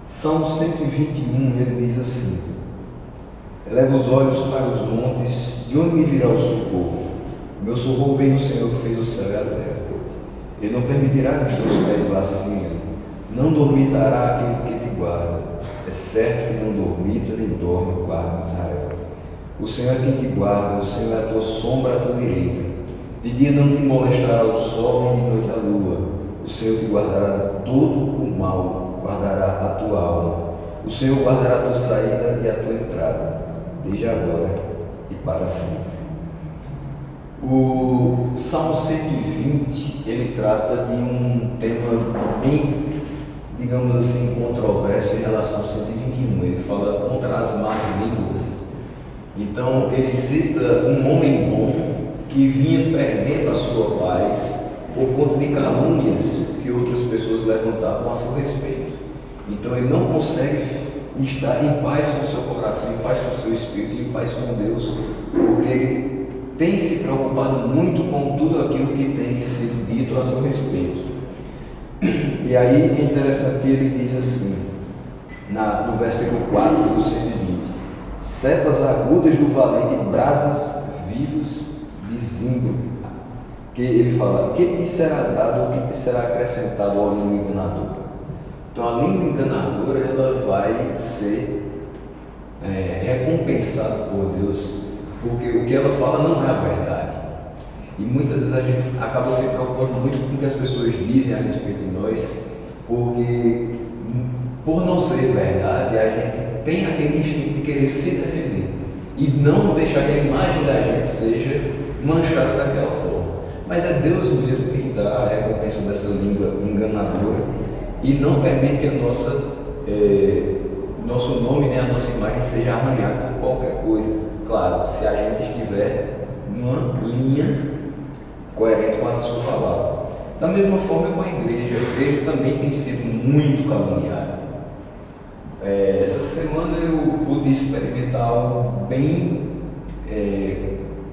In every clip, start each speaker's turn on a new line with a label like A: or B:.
A: Salmo 121, ele diz assim: eleva os olhos para os montes, de onde me virá o socorro? Meu socorro vem do Senhor que fez o céu e a terra. Ele não permitirá que os teus pés vacilem, não dormitará aquele que te guarda. É certo que não dormita nem dorme o guarda de Israel. O Senhor é quem te guarda, o Senhor é a tua sombra à tua direita. De dia não te molestará o sol, nem de noite a lua. O Senhor te guardará de todo o mal, guardará a tua alma. O Senhor guardará a tua saída e a tua entrada, desde agora e para sempre. O Salmo 120, ele trata de um tema bem, digamos assim, controverso em relação ao 121. Ele fala contra as más línguas. Então, ele cita um homem bom que vinha perdendo a sua paz por conta de calúnias que outras pessoas levantavam a seu respeito. Então, ele não consegue estar em paz com o seu coração, em paz com o seu espírito, em paz com Deus, porque ele tem se preocupado muito com tudo aquilo que tem sido dito a seu respeito. E aí é interessante que ele diz assim, no versículo 4 do 120: setas agudas do valente, brasas vivas de zimbro. Que ele fala: que te será dado, o que te será acrescentado ao língua enganadora? Então a língua enganadora, ela vai ser recompensada por Deus, porque o que ela fala não é a verdade. E muitas vezes a gente acaba se preocupando muito com o que as pessoas dizem a respeito de nós, porque por não ser verdade, a gente tem aquele instinto de querer se defender e não deixar que a imagem da gente seja manchada daquela forma. Mas é Deus mesmo quem dá a recompensa dessa língua enganadora e não permite que nosso nome, nem a nossa imagem seja arranhada por qualquer coisa. Claro, se a gente estiver numa linha coerente com a sua palavra. Da mesma forma com a igreja também tem sido muito caluniada. Essa semana eu pude experimentar algo bem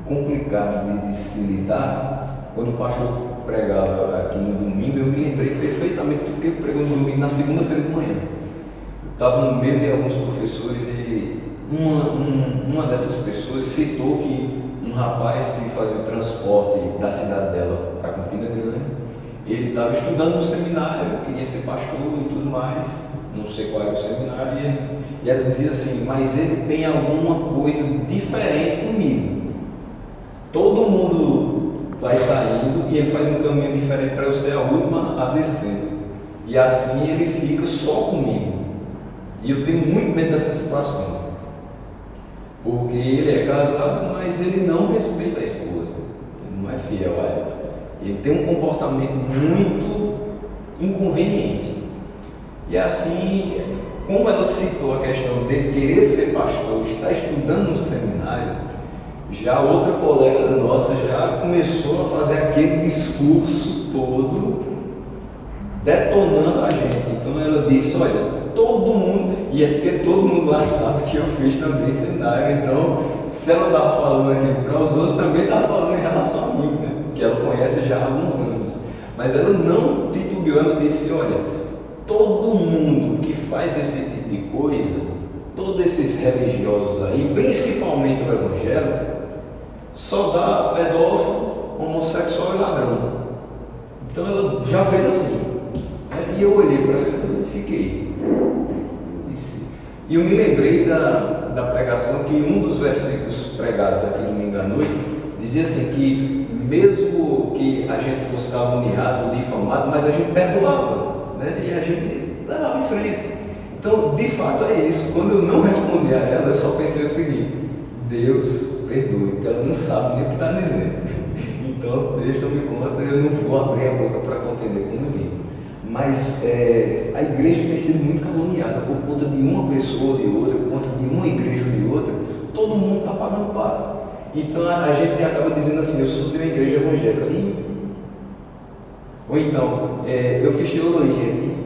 A: complicado de se lidar. Quando o pastor pregava aqui no domingo, eu me lembrei perfeitamente do que ele pregou no domingo, na segunda-feira de manhã. Eu estava no meio de alguns professores e uma dessas pessoas citou que um rapaz que fazia o transporte da cidade dela para Campina Grande, ele estava estudando no seminário, queria ser pastor e tudo mais, não sei qual era o seminário, e ela dizia assim: mas ele tem alguma coisa diferente comigo. Todo mundo vai saindo e ele faz um caminho diferente para eu ser a última a descer. E assim ele fica só comigo. E eu tenho muito medo dessa situação. Porque ele é casado, mas ele não respeita a esposa. Ele não é fiel a ela. Ele tem um comportamento muito inconveniente. E assim, como ela citou a questão dele querer ser pastor, estar estudando no seminário, já outra colega nossa já começou a fazer aquele discurso todo detonando a gente. Então ela disse: olha, todo mundo, e é porque todo mundo lá sabe que eu fiz também seminário, então se ela estava falando aqui para os outros, também estava falando em relação a mim, né? Que ela conhece já há alguns anos. Mas ela não titubeou, ela disse: olha, todo mundo que faz esse tipo de coisa, todos esses religiosos aí, principalmente o evangélico, só dá pedófilo, homossexual e ladrão. Então ela já fez assim, né? E eu olhei para ela e fiquei. E eu me lembrei da pregação que um dos versículos pregados aqui no domingo à noite dizia assim, que mesmo que a gente fosse caluniado, difamado, mas a gente perdoava, né? E a gente levava em frente. Então, de fato é isso. Quando eu não respondi a ela, eu só pensei o seguinte: Deus perdoe, porque ela não sabe nem o que está dizendo. Então, Deus tome conta, eu não vou abrir a boca para contender com ninguém. Mas a igreja tem sido muito caluniada por conta de uma pessoa ou de outra, por conta de uma igreja ou de outra. Todo mundo está pagando pato. Então a gente acaba dizendo assim: eu sou de uma igreja evangélica. Ou então, eu fiz teologia.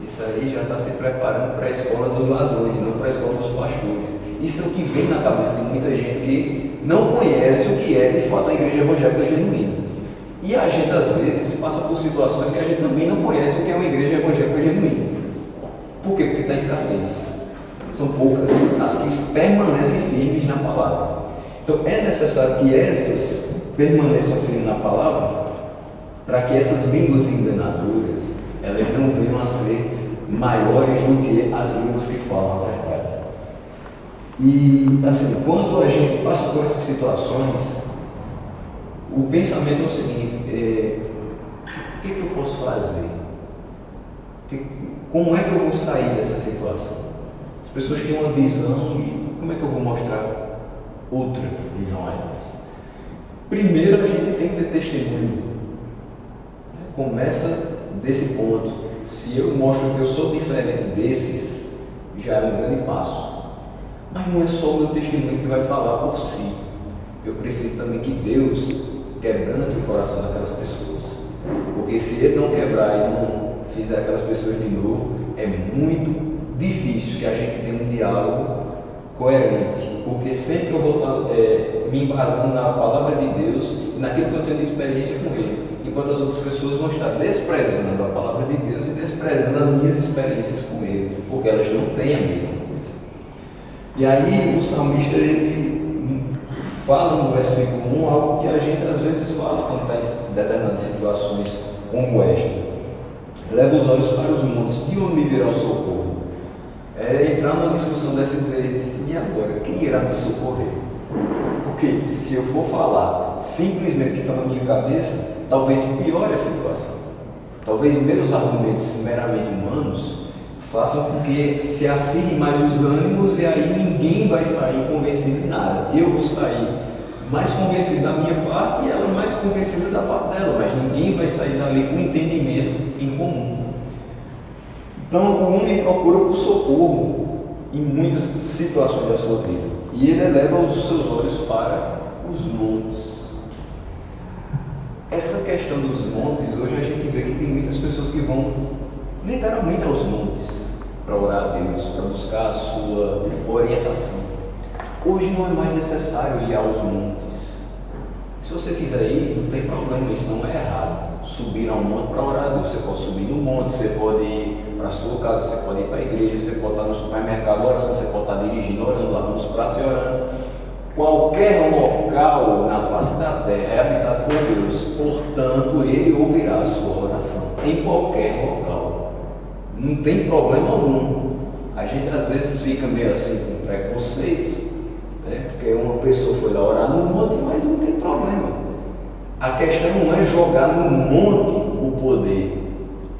A: Isso aí já está se preparando para a escola dos ladrões, não para a escola dos pastores. Isso é o que vem na cabeça de muita gente que não conhece o que é de fato a igreja evangélica genuína. E a gente às vezes passa por situações que a gente também não conhece o que é uma igreja evangélica genuína. Por quê? Porque está em escassez. São poucas as que permanecem firmes na palavra. Então é necessário que essas permaneçam firmes na palavra, para que essas línguas enganadoras, elas não venham a ser maiores do que as línguas que falam a verdade. E assim, quando a gente passa por essas situações, o pensamento é o seguinte: o que eu posso fazer? Como é que eu vou sair dessa situação? As pessoas têm uma visão e como é que eu vou mostrar outra visão a elas? Primeiro, a gente tem que ter testemunho. Começa desse ponto. Se eu mostro que eu sou diferente desses, já é um grande passo. Mas não é só o meu testemunho que vai falar por si. Eu preciso também que Deus quebrante o coração daquelas pessoas. Porque se Ele não quebrar e não fizer aquelas pessoas de novo, é muito difícil que a gente tenha um diálogo coerente. Porque sempre eu vou estar me embasando na palavra de Deus e naquilo que eu tenho de experiência com Ele. Enquanto as outras pessoas vão estar desprezando a palavra de Deus e desprezando as minhas experiências com Ele, porque elas não têm a mesma coisa. E aí o salmista, ele fala no versículo 1 algo que a gente às vezes fala quando está em determinadas situações como esta. Leva os olhos para os montes, de onde me virá o socorro? É entrar numa discussão dessa e dizer, e agora, quem irá me socorrer? Porque se eu for falar simplesmente o que está na minha cabeça, talvez piore a situação. Talvez meus argumentos meramente humanos façam com que se acirrem mais os ânimos e aí ninguém vai sair convencido de nada. Eu vou sair mais convencido da minha parte e ela mais convencida da parte dela, mas ninguém vai sair dali com entendimento em comum. Então o homem procura por socorro em muitas situações da sua vida e ele eleva os seus olhos para os montes. Essa questão dos montes, hoje a gente vê que tem muitas pessoas que vão literalmente aos montes para orar a Deus, para buscar a sua orientação. Hoje não é mais necessário ir aos montes. Se você quiser ir, não tem problema, isso não é errado. Subir ao monte para orar a Deus. Você pode subir no monte, você pode ir para a sua casa, você pode ir para a igreja, você pode estar no supermercado orando, você pode estar dirigindo orando, lavando os pratos e orando. Qualquer local na face da terra é habitado por Deus, portanto Ele ouvirá a sua oração, em qualquer local. Não tem problema algum. A gente às vezes fica meio assim com preconceito, né? Porque uma pessoa foi lá orar no monte, mas não tem problema. A questão não é jogar no monte o poder,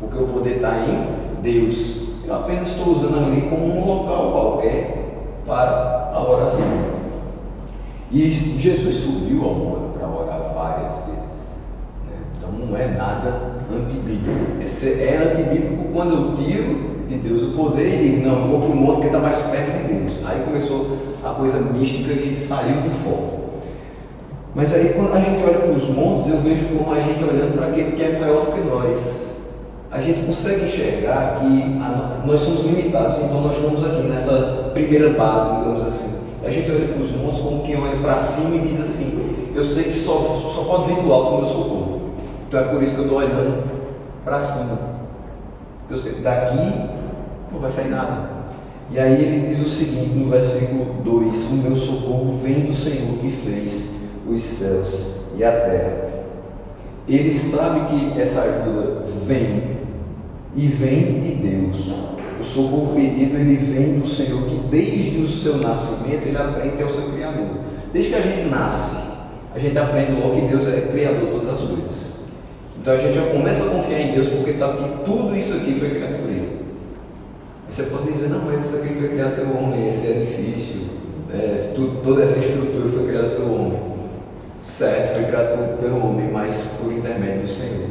A: porque o poder está em Deus. Eu apenas estou usando ali como um local qualquer para a oração. E Jesus subiu ao monte para orar várias vezes, né? Então não é nada antibíblico. É antibíblico quando eu tiro de Deus o poder e digo, não, eu vou para o monte porque está mais perto de Deus. Aí começou a coisa mística e saiu do foco. Mas aí quando a gente olha para os montes, eu vejo como a gente olhando para aquele que é maior do que nós. A gente consegue enxergar que nós somos limitados, então nós estamos aqui nessa primeira base, digamos assim. A gente olha para os montes como quem olha para cima e diz assim, eu sei que só pode vir do alto o meu socorro. Então é por isso que eu estou olhando para cima. Eu sei que daqui não vai sair nada. E aí ele diz o seguinte no versículo 2, o meu socorro vem do Senhor que fez os céus e a terra. Ele sabe que essa ajuda vem e vem de Deus. O socorro pedido, ele vem do Senhor, que desde o seu nascimento, ele aprende que é o seu Criador. Desde que a gente nasce, a gente aprende logo que Deus é Criador de todas as coisas. Então a gente já começa a confiar em Deus, porque sabe que tudo isso aqui foi criado por Ele. Aí você pode dizer, não, mas isso aqui foi criado pelo homem, esse edifício, toda essa estrutura foi criada pelo homem. Certo, foi criado pelo homem, mas por intermédio do Senhor.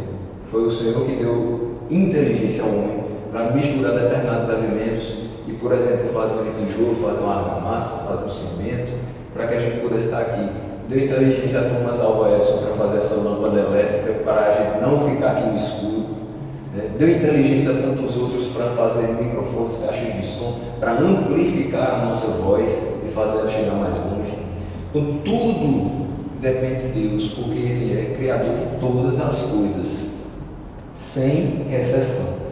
A: Foi o Senhor que deu inteligência ao homem para misturar determinados alimentos e, por exemplo, fazer um tijolo, fazer uma argamassa, fazer um cimento, para que a gente pudesse estar aqui. Deu inteligência a Thomas Alva Edison para fazer essa lâmpada elétrica, para a gente não ficar aqui no escuro. Deu inteligência a tantos outros para fazer microfones, caixas de som, para amplificar a nossa voz e fazer ela chegar mais longe. Então, tudo depende de Deus, porque Ele é Criador de todas as coisas, sem exceção.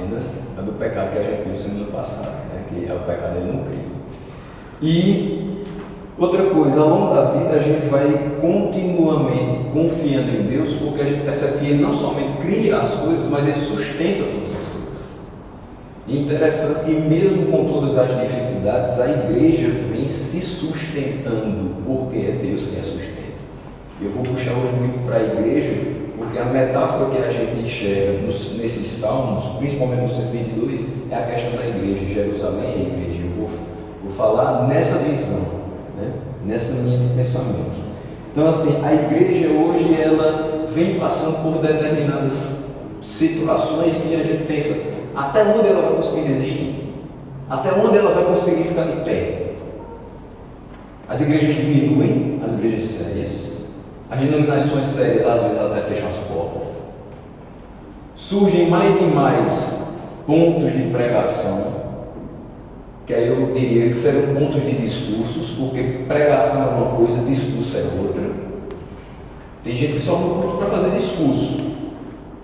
A: Apenas a do pecado que a gente viu semana passada, né? Que é o pecado de não crer. E outra coisa, ao longo da vida a gente vai continuamente confiando em Deus, porque a gente percebe que Ele não somente cria as coisas, mas Ele sustenta todas as coisas. E interessante que mesmo com todas as dificuldades, a igreja vem se sustentando, porque é Deus que a sustenta. Eu vou puxar hoje muito para a igreja, porque a metáfora que a gente enxerga nesses salmos, principalmente no 122, é a questão da igreja. Jerusalém é a igreja. Eu vou falar nessa visão, né? Nessa linha de pensamento. Então, assim, a igreja hoje ela vem passando por determinadas situações que a gente pensa, até onde ela vai conseguir resistir? Até onde ela vai conseguir ficar de pé? As igrejas diminuem, as igrejas sérias. As denominações sérias às vezes até fecham as portas. Surgem mais e mais pontos de pregação, que aí eu diria que serão pontos de discursos, porque pregação é uma coisa, discurso é outra. Tem gente que só não ponto para fazer discurso,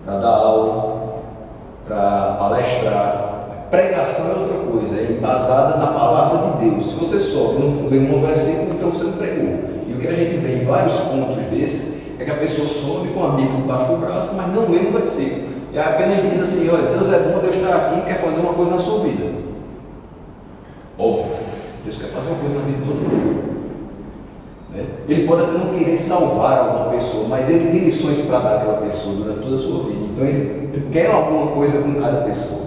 A: para dar aula, para palestrar. Pregação é outra coisa, é embasada na palavra de Deus. Se você só não lê um versículo, então você não pregou. E o que a gente vê em vários pontos desses é que a pessoa sobe com a Bíblia debaixo do braço, mas não lê um versículo. E apenas diz assim: olha, Deus é bom, Deus está aqui e quer fazer uma coisa na sua vida. Óbvio, Deus quer fazer uma coisa na vida de todo mundo. Né? Ele pode até não querer salvar alguma pessoa, mas ele tem lições para dar àquela pessoa durante toda a sua vida. Então ele quer alguma coisa com cada pessoa.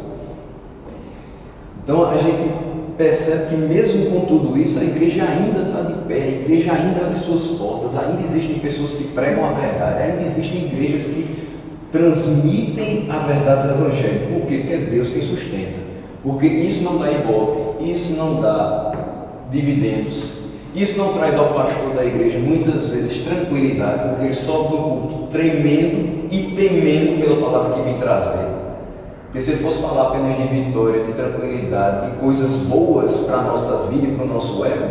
A: Então a gente percebe que mesmo com tudo isso, a igreja ainda está de pé, a igreja ainda abre suas portas, ainda existem pessoas que pregam a verdade, ainda existem igrejas que transmitem a verdade do Evangelho. Por quê? Porque é Deus quem sustenta. Porque isso não dá ibope, isso não dá dividendos, isso não traz ao pastor da igreja muitas vezes tranquilidade, porque ele sobe do culto tremendo e temendo pela palavra que vem trazer. Porque se ele fosse falar apenas de vitória, de tranquilidade, de coisas boas para a nossa vida e para o nosso ego,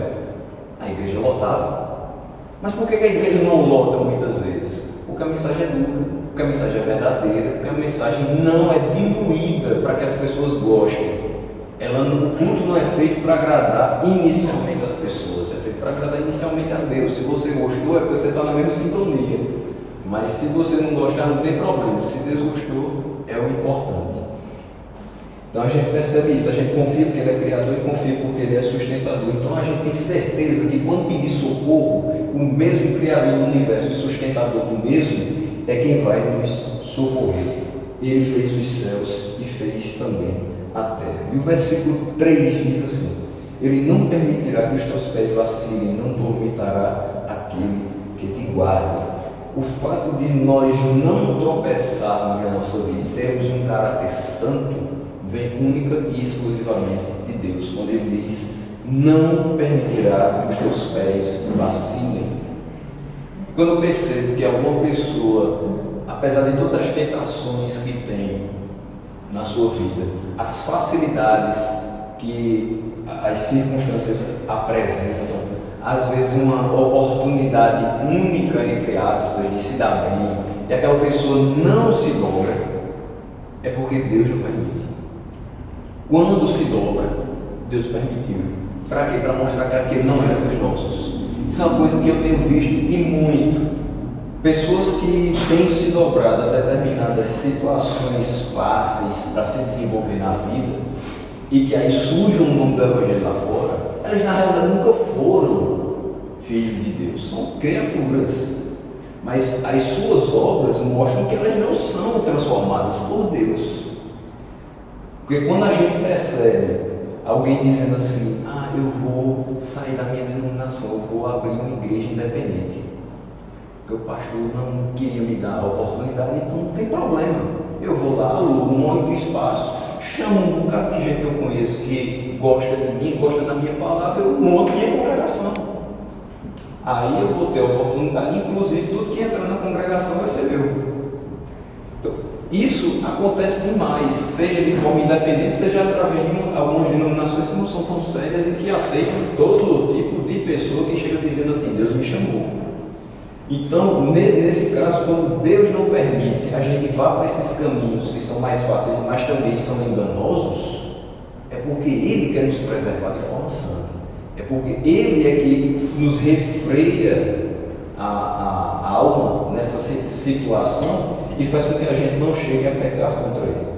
A: a igreja lotava. Mas por que a igreja não lota muitas vezes? Porque a mensagem é dura, porque a mensagem é verdadeira, porque a mensagem não é diluída para que as pessoas gostem. O culto não é feito para agradar inicialmente as pessoas, é feito para agradar inicialmente a Deus. Se você gostou, é porque você está na mesma sintonia. Mas se você não gostar, não tem problema. Se Deus gostou, é o importante. Então a gente percebe isso, a gente confia porque Ele é Criador e confia porque Ele é sustentador. Então a gente tem certeza que quando pedir socorro, o mesmo Criador do universo e sustentador do mesmo é quem vai nos socorrer. Ele fez os céus e fez também a terra. E o versículo 3 diz assim: Ele não permitirá que os teus pés vacilem, não dormitará aquele que te guarda. O fato de nós não tropeçarmos na nossa vida e termos um caráter santo vem única e exclusivamente de Deus, quando Ele diz: não permitirá que os teus pés vacilem. E quando eu percebo que alguma pessoa, apesar de todas as tentações que tem na sua vida, as facilidades que as circunstâncias apresentam, às vezes uma oportunidade única, entre aspas, de se dar bem, e aquela pessoa não se dobra, é porque Deus não permite. Quando se dobra, Deus permitiu. Para quê? Para mostrar que aquele não é dos nossos. Isso é uma coisa que eu tenho visto e muito. Pessoas que têm se dobrado a determinadas situações fáceis para se desenvolver na vida e que aí surge um nome do Evangelho lá fora, elas na realidade nunca foram filhos de Deus, são criaturas. Mas as suas obras mostram que elas não são transformadas por Deus. Porque quando a gente percebe alguém dizendo assim: eu vou sair da minha denominação, eu vou abrir uma igreja independente, porque o pastor não queria me dar a oportunidade, então não tem problema, eu vou lá, alugo um outro espaço, chamo um bocado de gente que eu conheço que gosta de mim, gosta da minha palavra, eu monto minha congregação. Aí eu vou ter a oportunidade, inclusive tudo que entrar na congregação vai ser meu. Isso acontece demais, seja de forma independente, seja através de algumas denominações que não são tão sérias e que aceitam todo tipo de pessoa que chega dizendo assim: Deus me chamou. Então, nesse caso, quando Deus não permite que a gente vá para esses caminhos que são mais fáceis, mas também são enganosos, é porque Ele quer nos preservar de forma santa. É porque Ele é que nos refreia a alma nessa situação e faz com que a gente não chegue a pecar contra Ele.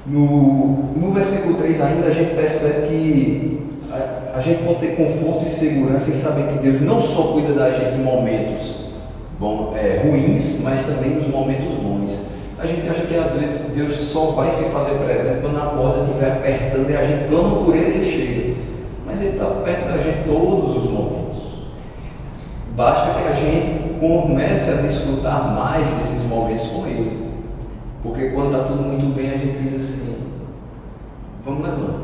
A: No versículo 3 ainda a gente percebe que a gente pode ter conforto e segurança em saber que Deus não só cuida da gente em momentos ruins, mas também nos momentos bons. A gente acha que às vezes Deus só vai se fazer presente quando a porta estiver apertando e a gente clama por Ele e Ele chega. Mas Ele está perto da gente todos os momentos. Basta que a gente comece a desfrutar mais desses momentos com Ele. Porque quando está tudo muito bem, a gente diz assim, vamos levando.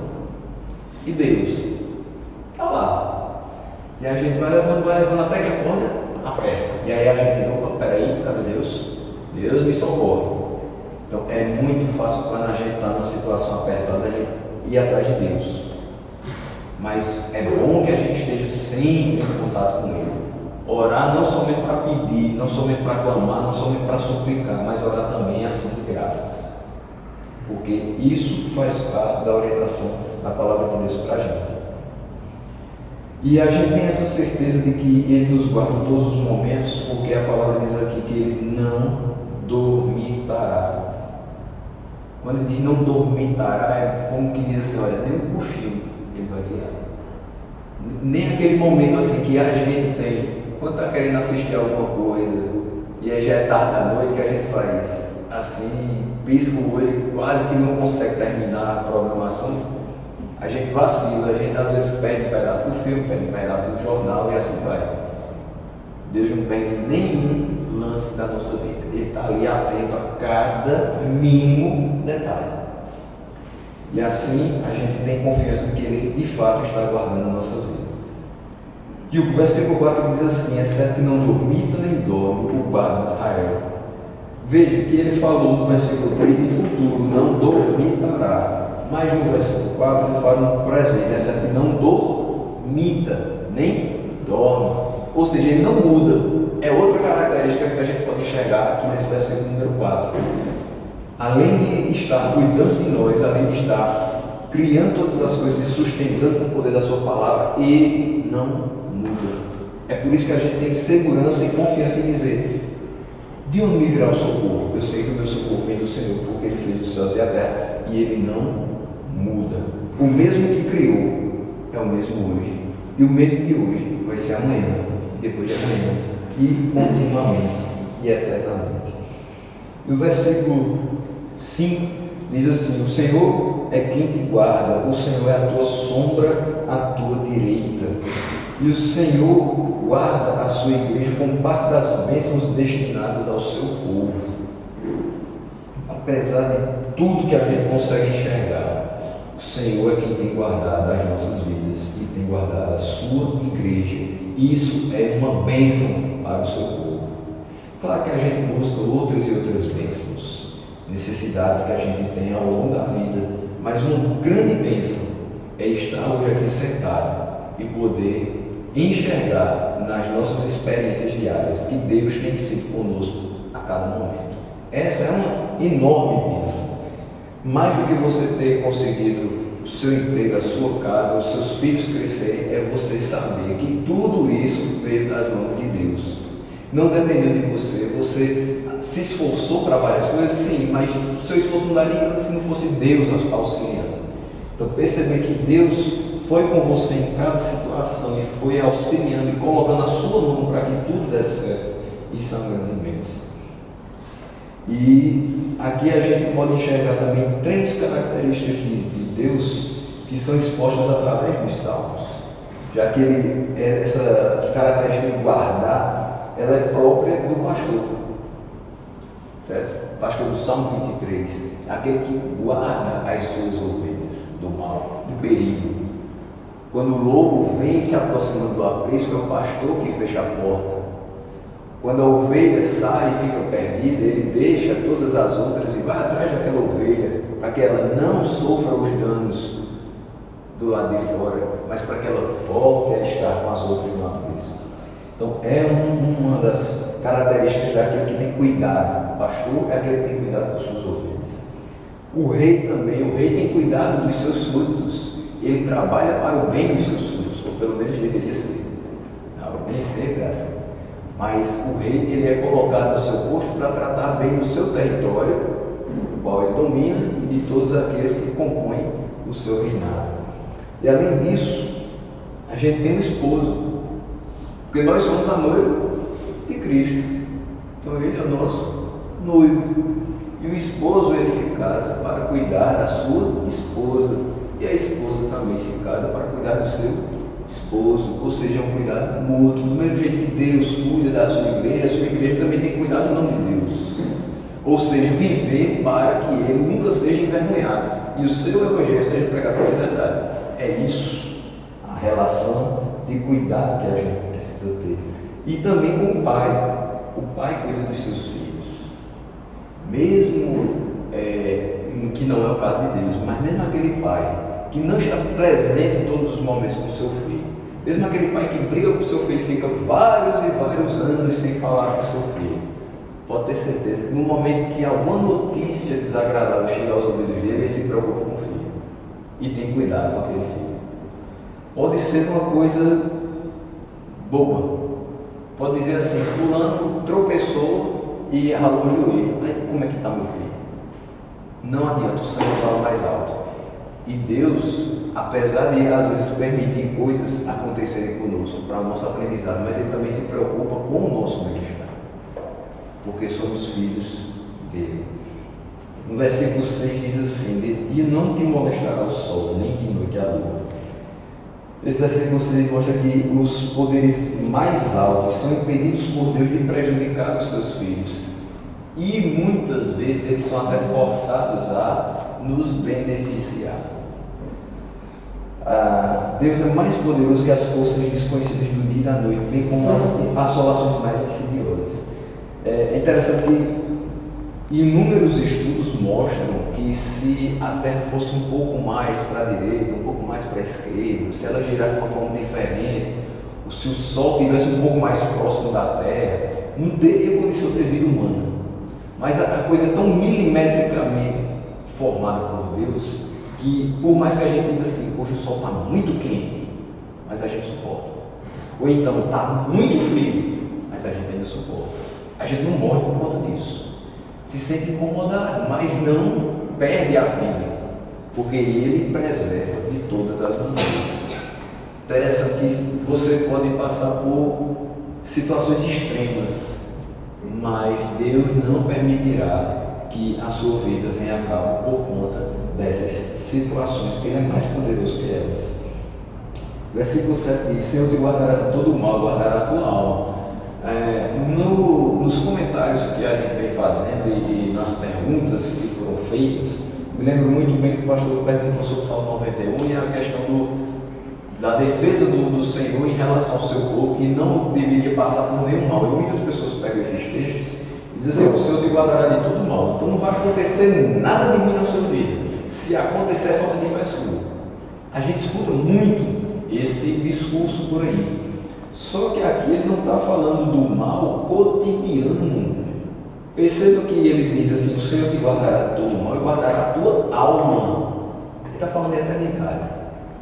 A: E Deus? Está lá. E a gente vai levando até que a porta aperta. E aí a gente diz, opa, peraí, cadê Deus? Deus me socorre. Então é muito fácil quando a gente está numa situação apertada ir atrás de Deus. Mas é bom que a gente esteja sempre em contato com Ele. Orar não somente para pedir, não somente para clamar, não somente para suplicar, mas orar também em ação de graças. Porque isso faz parte da orientação da palavra de Deus para a gente. E a gente tem essa certeza de que Ele nos guarda em todos os momentos, porque a palavra diz aqui que Ele não dormitará. Quando Ele diz não dormitará, é como que diz assim, olha, nem um cochilo Ele vai tirar. Nem aquele momento assim que a gente tem, quando está querendo assistir alguma coisa, e aí já é tarde da noite, que a gente faz assim, pisca o olho e quase que não consegue terminar a programação, a gente vacila, a gente às vezes perde um pedaço do filme, perde um pedaço do jornal e assim vai. Deus não perde nenhum lance da nossa vida, Ele está ali atento a cada mínimo detalhe. E assim a gente tem confiança que Ele de fato está guardando a nossa vida. E o versículo 4 diz assim, exceto que não dormita nem dorme o guarda de Israel. Veja que ele falou no versículo 3 em futuro, não dormitará. Mas no versículo 4 ele fala no presente, exceto que não dormita, nem dorme. Ou seja, ele não muda. É outra característica que a gente pode enxergar aqui nesse versículo número 4. Além de estar cuidando de nós, além de estar criando todas as coisas e sustentando com o poder da sua palavra, Ele não muda. É por isso que a gente tem segurança e confiança em dizer, de onde me virá o socorro? Eu sei que o meu socorro vem do Senhor, porque Ele fez os céus e a terra, e Ele não muda. O mesmo que criou é o mesmo hoje, e o mesmo de hoje vai ser amanhã, depois de amanhã, e continuamente, e eternamente. No versículo 5 diz assim, o Senhor é quem te guarda, o Senhor é a tua sombra à tua direita, e o Senhor guarda a sua igreja como parte das bênçãos destinadas ao seu povo. Apesar de tudo que a gente consegue enxergar, o Senhor é quem tem guardado as nossas vidas e tem guardado a sua igreja. Isso é uma bênção para o seu povo. Claro que a gente busca outras e outras bênçãos, necessidades que a gente tem ao longo da vida, mas uma grande bênção é estar hoje aqui sentado e poder enxergar nas nossas experiências diárias que Deus tem sido conosco a cada momento. Essa é uma enorme bênção. Mais do que você ter conseguido o seu emprego, a sua casa, os seus filhos crescerem, é você saber que tudo isso veio das mãos de Deus. Não dependendo de você, você se esforçou para várias coisas, sim, mas o seu esforço não daria nada se não fosse Deus auxiliando. Então perceber que Deus foi com você em cada situação e foi auxiliando e colocando a sua mão para que tudo desse certo, isso é uma grande bênção. E aqui a gente pode enxergar também três características de Deus que são expostas através dos salmos, já que essa característica de guardar, ela é própria do pastor, certo? O pastor do Salmo 23, aquele que guarda as suas ovelhas do mal, do perigo. Quando o lobo vem se aproximando do aprisco, é o pastor que fecha a porta. Quando a ovelha sai e fica perdida, ele deixa todas as outras e vai atrás daquela ovelha, para que ela não sofra os danos do lado de fora, mas para que ela volte a estar com as outras no aprisco. Então é uma das características daquele que tem cuidado. O pastor é aquele que tem cuidado das suas ovelhas. O rei também, o rei tem cuidado dos seus súditos. Ele trabalha para o bem dos seus súditos, ou pelo menos deveria ser. Não, nem sempre é assim. Mas o rei, ele é colocado no seu posto para tratar bem do seu território, o qual ele domina, e de todos aqueles que compõem o seu reinado. E além disso, a gente tem um esposo, porque nós somos a noiva de Cristo. Então ele é o nosso noivo. E o esposo, ele se casa para cuidar da sua esposa. E a esposa também se casa para cuidar do seu esposo. Ou seja, é um cuidado mútuo. Do mesmo jeito que Deus cuida da sua igreja, a sua igreja também tem que cuidar do nome de Deus. Ou seja, viver para que ele nunca seja envergonhado e o seu evangelho seja pregado com fidelidade. É isso, a relação de cuidado que a gente precisa ter. E também com o pai. O pai cuida dos seus filhos. Mesmo que não é o caso de Deus, mas mesmo aquele pai que não está presente em todos os momentos com o seu filho, mesmo aquele pai que briga com o seu filho e fica vários e vários anos sem falar com o seu filho, pode ter certeza que no momento que alguma notícia desagradável chega aos ouvidos dele, ele se preocupa com o filho e tem cuidado com aquele filho. Pode ser uma coisa boba, pode dizer assim: fulano tropeçou e ralou o joelho. Aí, como é que está meu filho? Não adianta, o Senhor fala mais alto. E Deus, apesar de às vezes permitir coisas acontecerem conosco para o nosso aprendizado, mas Ele também se preocupa com o nosso bem-estar, porque somos filhos dele. No versículo 6 diz assim: de dia não te molestará o sol, nem de noite a lua. Esse versículo 6 mostra que os poderes mais altos são impedidos por Deus de prejudicar os seus filhos. E muitas vezes eles são até forçados a nos beneficiar. Deus é mais poderoso que as forças desconhecidas do dia e da noite, bem como as assolações mais insidiosas. É interessante que inúmeros estudos mostram que se a Terra fosse um pouco mais para a direita, um pouco mais para a esquerda, se ela girasse de uma forma diferente, se o Sol estivesse um pouco mais próximo da Terra, não teria condição de ter vida humana. Mas a coisa é tão milimetricamente formada por Deus que, por mais que a gente diga assim: hoje o sol está muito quente, mas a gente suporta. Ou então está muito frio, mas a gente ainda suporta. A gente não morre por conta disso. Se sente incomodado, mas não perde a vida, porque Ele preserva de todas as maneiras. Interessante que você pode passar por situações extremas, mas Deus não permitirá que a sua vida venha a cabo por conta dessas situações, porque Ele é mais poderoso que elas. Versículo 7 diz: Senhor te guardará de todo o mal, guardará a tua alma. Nos comentários que a gente vem fazendo e nas perguntas que foram feitas, me lembro muito bem que o pastor perguntou sobre o Salmo 91 e a questão da defesa do Senhor em relação ao seu povo, que não deveria passar por nenhum mal. E muitas pessoas pegam esses textos e dizem assim: o Senhor te guardará de todo mal, então não vai acontecer nada de ruim na sua vida. Se acontecer, é falta de fé sua. A gente escuta muito esse discurso por aí. Só que aqui ele não está falando do mal cotidiano. Perceba que ele diz assim: o Senhor te guardará de todo mal e guardará a tua alma. Ele está falando de eternidade.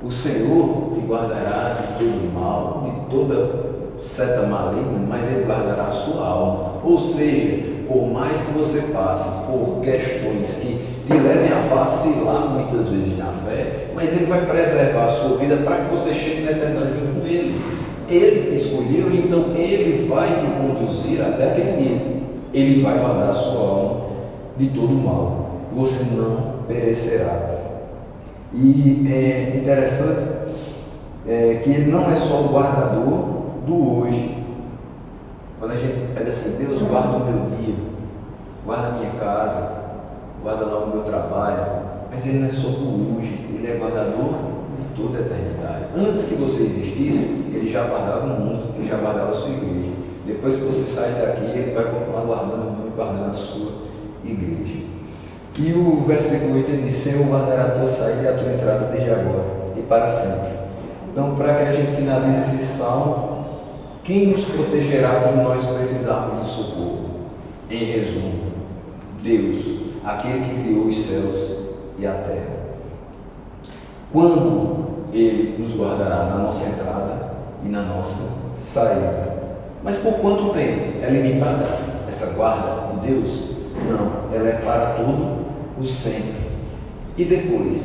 A: O Senhor te guardará de todo mal, de toda seta maligna, mas Ele guardará a sua alma. Ou seja, por mais que você passe por questões que te levem a vacilar muitas vezes na fé, mas Ele vai preservar a sua vida para que você chegue na eternidade junto com Ele. Ele te escolheu, então Ele vai te conduzir até aquele dia. Ele vai guardar a sua alma de todo mal. Você não perecerá. E é interessante que Ele não é só o guardador do hoje. Quando a gente pede assim: Deus, guarda o meu dia, guarda a minha casa, guarda lá o meu trabalho, mas Ele não é só do hoje, Ele é guardador de toda a eternidade. Antes que você existisse, Ele já guardava o mundo, Ele já guardava a sua igreja. Depois que você sair daqui, Ele vai continuar guardando o mundo, guardando a sua igreja. E o versículo 8 diz: Senhor guardará a tua saída e a tua entrada desde agora e para sempre. Então, para que a gente finalize esse salmo, Quem nos protegerá quando nós precisarmos de socorro? Em resumo, Deus, aquele que criou os céus e a terra. Quando Ele nos guardará na nossa entrada e na nossa saída. Mas por quanto tempo? É limitada essa guarda de Deus? Não, ela é para todo o sempre. E depois,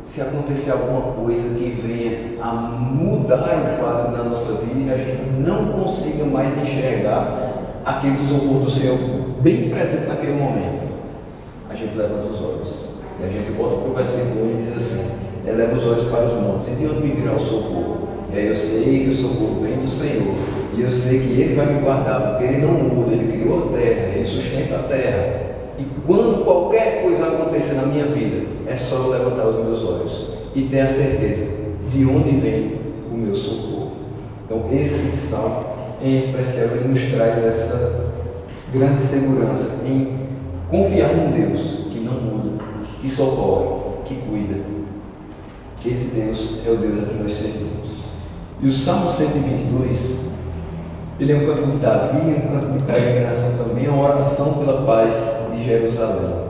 A: se acontecer alguma coisa que venha a mudar o quadro da nossa vida e a gente não consiga mais enxergar aquele socorro do Senhor bem presente naquele momento, a gente levanta os olhos e a gente volta para o versículo e diz assim: eleva os olhos para os montes, e de onde me virá o socorro? E aí eu sei que o socorro vem do Senhor, e eu sei que Ele vai me guardar, porque Ele não muda, Ele criou a terra, Ele sustenta a terra. E quando qualquer coisa acontecer na minha vida, é só eu levantar os meus olhos e ter a certeza de onde vem o meu socorro. Então esse salmo em especial, ele nos traz essa grande segurança em confiar num Deus que não muda, que socorre, que cuida. Esse Deus é o Deus a quem nós servimos. E o Salmo 122, ele é um canto de Davi, um canto de peregrinação também, é uma oração pela paz de Jerusalém.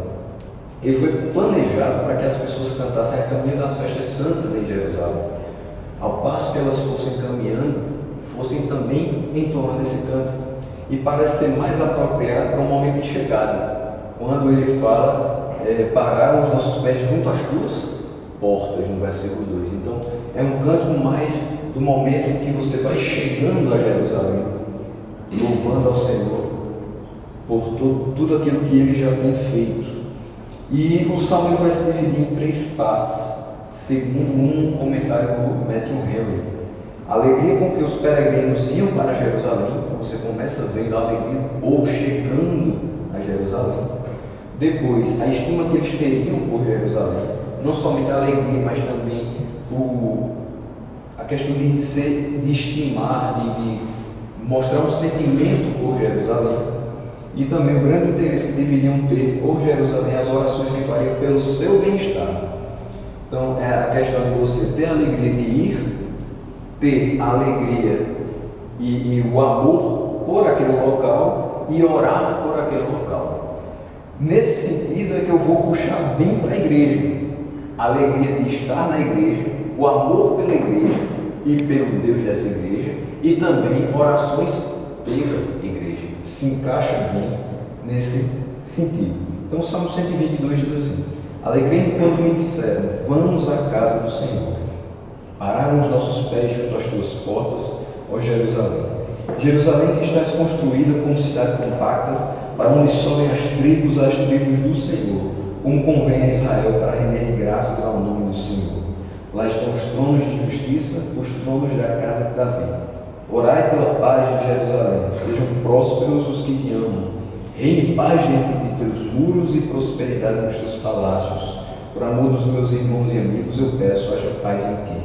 A: Ele foi planejado para que as pessoas cantassem a caminho das festas santas em Jerusalém. Ao passo que elas fossem caminhando, fossem também entoando esse canto. E parece ser mais apropriado para um momento de chegada, quando ele fala, pararam os nossos pés junto às tuas portas, no versículo 2. Então, é um canto mais do momento em que você vai chegando a Jerusalém, louvando ao Senhor por tudo aquilo que Ele já tem feito. E o salmo vai se dividir em 3 partes, segundo um comentário do Matthew Henry. A alegria com que os peregrinos iam para Jerusalém, então você começa vendo a alegria do povo chegando a Jerusalém. Depois, a estima que eles teriam por Jerusalém, não somente a alegria, mas também a questão de estimar, de mostrar um sentimento por Jerusalém, e também o grande interesse que deveriam ter por Jerusalém, as orações que fariam pelo seu bem-estar. Então, é a questão de você ter a alegria de ir, ter a alegria e o amor por aquele local e orar por aquele local. Nesse sentido é que eu vou puxar bem para a igreja. A alegria de estar na igreja, o amor pela igreja e pelo Deus dessa igreja, e também orações pela igreja. Se encaixa bem nesse sentido. Então o Salmo 122 diz assim: alegrei-me quando me disseram, vamos à casa do Senhor. Pararam os nossos pés junto às tuas portas, ó Jerusalém. Jerusalém que estás construída como cidade compacta, para onde sobem as tribos do Senhor, como convém a Israel, para render graças ao nome do Senhor. Lá estão os tronos de justiça, os tronos da casa de Davi. Orai pela paz de Jerusalém, sejam prósperos os que te amam. Reine paz dentro de teus muros e prosperidade nos teus palácios. Por amor dos meus irmãos e amigos, eu peço, haja paz em ti.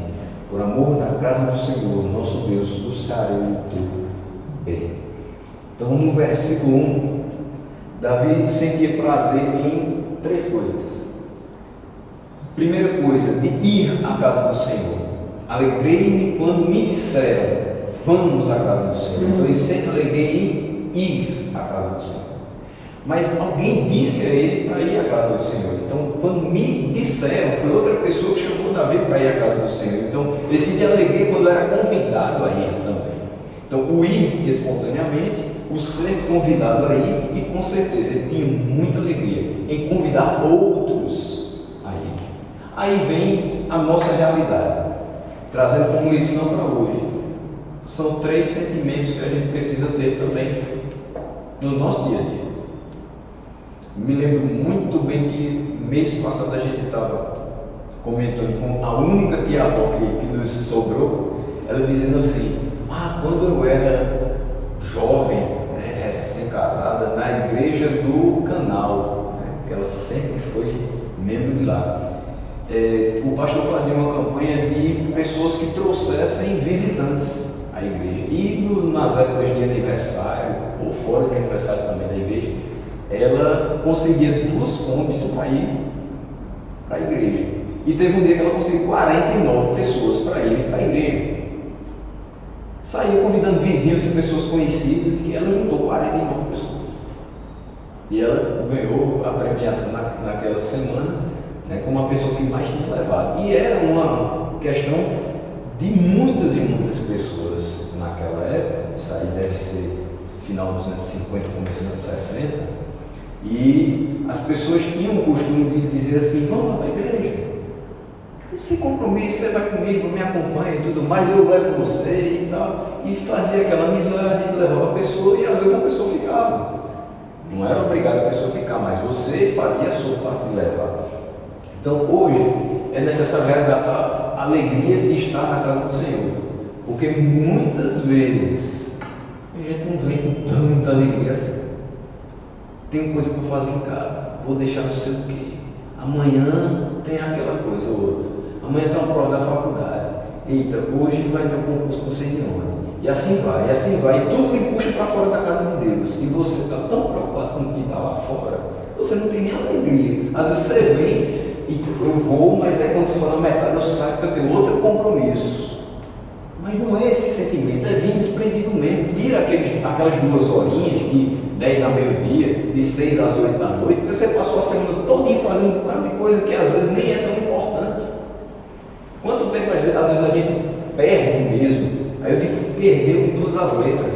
A: Por amor da casa do Senhor, nosso Deus, buscarei o teu bem. Então, no versículo 1, Davi sentia prazer em 3 coisas. Primeira coisa, de ir à casa do Senhor. Alegrei-me quando me disseram, vamos à casa do Senhor. Então ele sente alegria em ir à casa do Senhor. Mas alguém disse a ele para ir à casa do Senhor. Então, quando me disseram, foi outra pessoa que chamou Davi para ir à casa do Senhor. Então, ele sentia alegria quando era convidado a ir também. Então, o ir espontaneamente, o ser convidado a ir, e com certeza ele tinha muita alegria em convidar outros a ir. Aí vem a nossa realidade, trazendo como lição para hoje. São 3 sentimentos que a gente precisa ter também no nosso dia a dia. Me lembro muito bem que mês passado a gente estava comentando com a única tia-avó que nos sobrou, ela dizendo assim, quando eu era jovem, recém-casada, na igreja do Canal, que ela sempre foi membro de lá, o pastor fazia uma campanha de pessoas que trouxessem visitantes à igreja. E nas épocas de aniversário, ou fora de aniversário também da igreja, ela conseguia 2 combis para ir para a igreja. E teve um dia que ela conseguiu 49 pessoas para ir para a igreja. Saía convidando vizinhos e pessoas conhecidas, e ela juntou 49 pessoas. E ela ganhou a premiação naquela semana, né, como a pessoa que mais tinha levado. E era uma questão de muitas e muitas pessoas naquela época. Isso aí deve ser final dos anos 50, começo dos anos 60. E as pessoas tinham o costume de dizer assim: vamos lá para a igreja. Sem compromisso, você vai comigo, me acompanha e tudo mais, eu levo você e tal. E fazia aquela amizade, levava a pessoa, e às vezes a pessoa ficava. Não era obrigado a pessoa ficar, mas você fazia a sua parte de levar. Então hoje é necessário resgatar a alegria de estar na casa do Senhor, porque muitas vezes a gente não vem com tanta alegria assim. Tenho coisa para fazer em casa, vou deixar não sei o quê, amanhã tem aquela coisa ou outra, amanhã tem uma prova da faculdade, eita, hoje vai ter um concurso não sei de onde. E assim vai, e tudo lhe puxa para fora da casa de Deus. E você está tão preocupado com o que está lá fora, que você não tem nem alegria. Às vezes você vem e eu vou, mas aí quando for na metade eu saio que eu tenho outro compromisso. Mas não é esse sentimento, é vir desprendido mesmo. Tira aquelas 2 horinhas, de 10 a meio-dia, de 6 às 8 da noite, porque você passou a semana todinha fazendo um bocado de coisa que às vezes nem é tão importante. Quanto tempo às vezes a gente perde mesmo? Aí eu digo perder com todas as letras,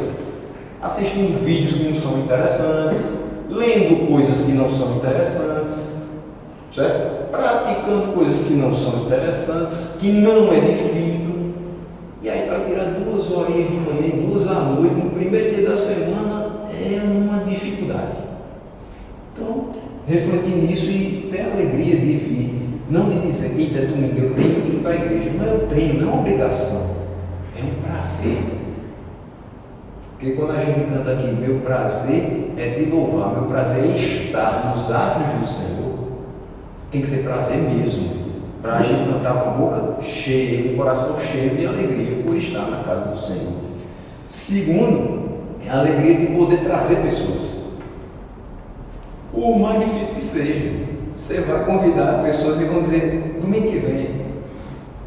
A: assistindo vídeos que não são interessantes, lendo coisas que não são interessantes, certo? Praticando coisas que não são interessantes, que não edificam. E aí para tirar 2 horinhas de manhã e 2 à noite, no primeiro dia da semana, é uma dificuldade. Então, refletir nisso e ter a alegria de vir, não de dizer, eita, é domingo, eu tenho que ir para a igreja. Não, eu tenho, não é uma obrigação. É um prazer. Porque quando a gente canta aqui, meu prazer é te louvar, meu prazer é estar nos atos do Senhor, tem que ser prazer mesmo, para a gente cantar com a boca cheia, com o coração cheio de alegria por estar na casa do Senhor. Segundo, é a alegria de poder trazer pessoas. Por mais difícil que seja, você vai convidar pessoas e vão dizer, domingo que vem,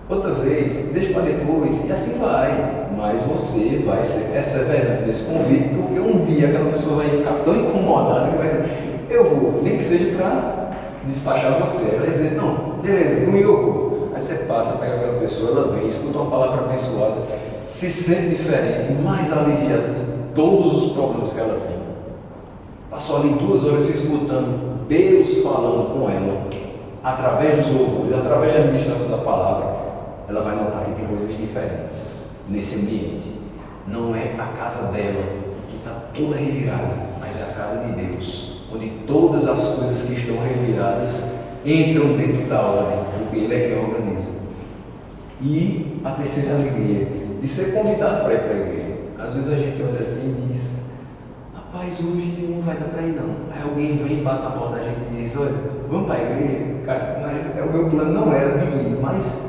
A: outra vez, deixa para depois, e assim vai. Mas você vai ser perseverante nesse convite, porque um dia aquela pessoa vai ficar tão incomodada que vai dizer, eu vou, nem que seja para despachar você. Ela vai dizer, não, beleza, comigo eu vou. Aí você passa, pega aquela pessoa, ela vem, escuta uma palavra abençoada, se sente diferente, mais aliviada de todos os problemas que ela tem. Passou ali 2 horas escutando Deus falando com ela, através dos louvores, através da administração da palavra. Ela vai notar que tem coisas diferentes nesse ambiente. Não é a casa dela que está toda revirada, mas é a casa de Deus, onde todas as coisas que estão reviradas entram dentro da ordem, porque Ele é quem organiza. E a terceira alegria, de ser convidado para ir para a igreja. Às vezes a gente olha assim e diz, rapaz, hoje não vai dar para ir não. Aí alguém vem e bate na porta da gente e diz, olha, vamos para a igreja? Cara, mas o meu plano não era de ir, mas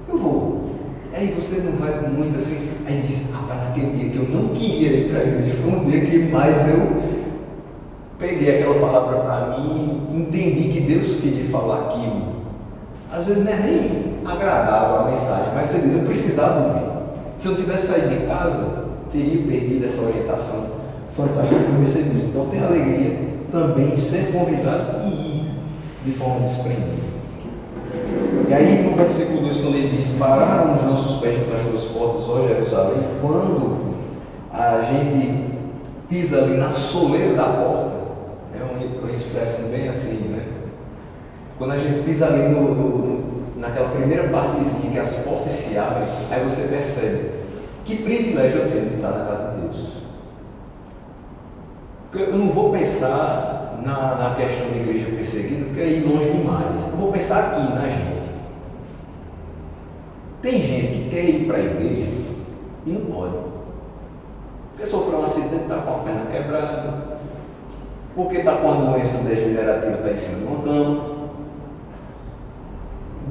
A: eu vou. Aí você não vai com muito assim, aí diz, rapaz, naquele dia que eu não queria ir para a igreja, foi um dia que mais eu peguei aquela palavra para mim, entendi que Deus queria falar aquilo. Às vezes não é nem agradável a mensagem, mas você diz, eu precisava ouvir. Se eu tivesse saído de casa, teria perdido essa orientação fantástica que eu recebi. Então tem alegria também em ser convidado e ir de forma desprendida. E aí no versículo 2, quando ele diz, pararam os nossos pés junto às tuas portas, ó Jerusalém, quando a gente pisa ali na soleira da porta, é uma expressão bem assim, né? Quando a gente pisa ali naquela primeira partezinha que as portas se abrem, aí você percebe que privilégio eu tenho de estar na casa de Deus. Porque eu não vou pensar na questão de igreja perseguida, porque é ir longe demais. Eu vou pensar aqui na gente. Tem gente que quer ir para a igreja e não pode. Porque sofreu um acidente, está com a perna quebrada, porque está com uma doença degenerativa, está em cima de uma cama.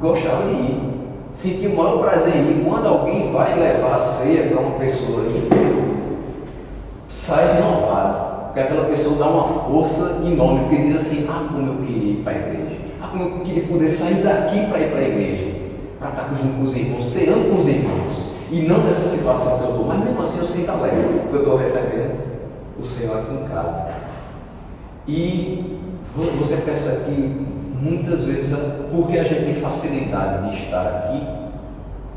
A: Gostava de ir, sentia o maior prazer em ir. Quando alguém vai levar a ceia para uma pessoa enferma, sai renovado, porque aquela pessoa dá uma força enorme, porque diz assim, como eu queria ir para a igreja, como eu queria poder sair daqui para ir para a igreja, para estar junto com os irmãos, ceando com os irmãos. e não dessa situação que eu estou, mas mesmo assim eu sinto alegre, porque eu estou recebendo o Senhor aqui em casa. E você pensa que muitas vezes, porque a gente tem facilidade de estar aqui,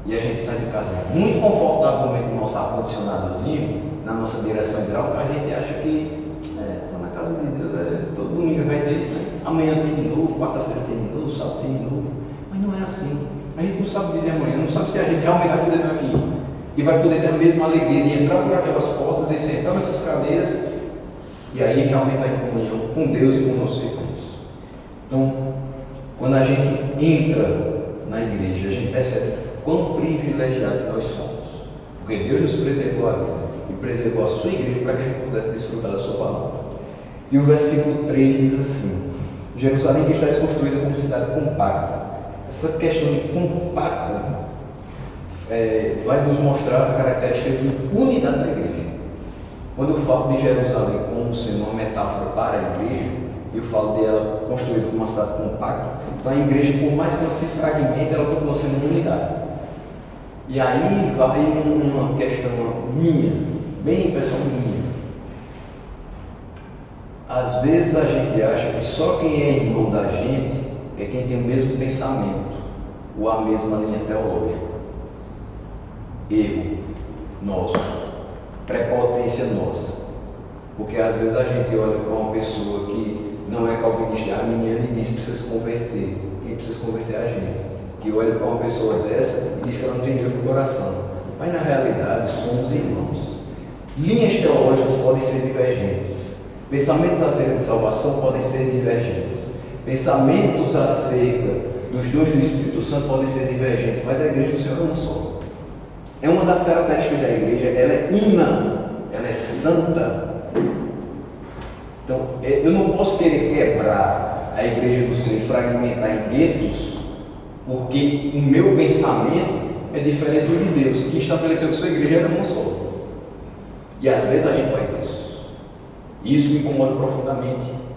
A: e a gente sai de casa muito confortavelmente no nosso ar-condicionadozinho, na nossa direção hidráulica, a gente acha que está na casa de Deus, todo domingo vai ter, amanhã tem de novo, quarta-feira tem de novo, sábado tem de novo. Mas não é assim. A gente não sabe dizer amanhã, não sabe se a gente realmente vai poder estar aqui e vai poder ter a mesma alegria de entrar por aquelas portas e sentar nessas cadeiras e aí realmente estar em comunhão com Deus e com o nosso irmãos. Então, quando a gente entra na igreja, a gente percebe quão privilegiado nós somos, porque Deus nos preservou a vida e preservou a sua igreja para que a gente pudesse desfrutar da sua palavra. E o versículo 3 diz assim: Jerusalém que está construída como cidade compacta. Essa questão de compacta vai nos mostrar a característica de unidade da igreja. Quando eu falo de Jerusalém como sendo uma metáfora para a igreja, eu falo dela construída como uma cidade compacta. Então a igreja, por mais que ela se fragmente, ela continua sendo uma unidade. E aí vai uma questão minha, bem pessoal minha. Às vezes a gente acha que só quem é irmão da gente é quem tem o mesmo pensamento ou a mesma linha teológica. Erro nosso, prepotência nossa. Porque às vezes a gente olha para uma pessoa que não é calvinista, a menina e diz que precisa se converter. Quem precisa se converter é a gente. Que olha para uma pessoa dessa e diz que ela não tem Deus no coração. Mas na realidade somos irmãos. Linhas teológicas podem ser divergentes. Pensamentos acerca de salvação podem ser divergentes. Pensamentos acerca dos dons do Espírito Santo podem ser divergentes, mas a igreja do Senhor é uma só. É uma das características da igreja, ela é una, ela é santa. Então, eu não posso querer quebrar a igreja do Senhor e fragmentar em guetos, porque o meu pensamento é diferente do de Deus, que estabeleceu que sua igreja era uma só. E às vezes a gente faz isso. E isso me incomoda profundamente.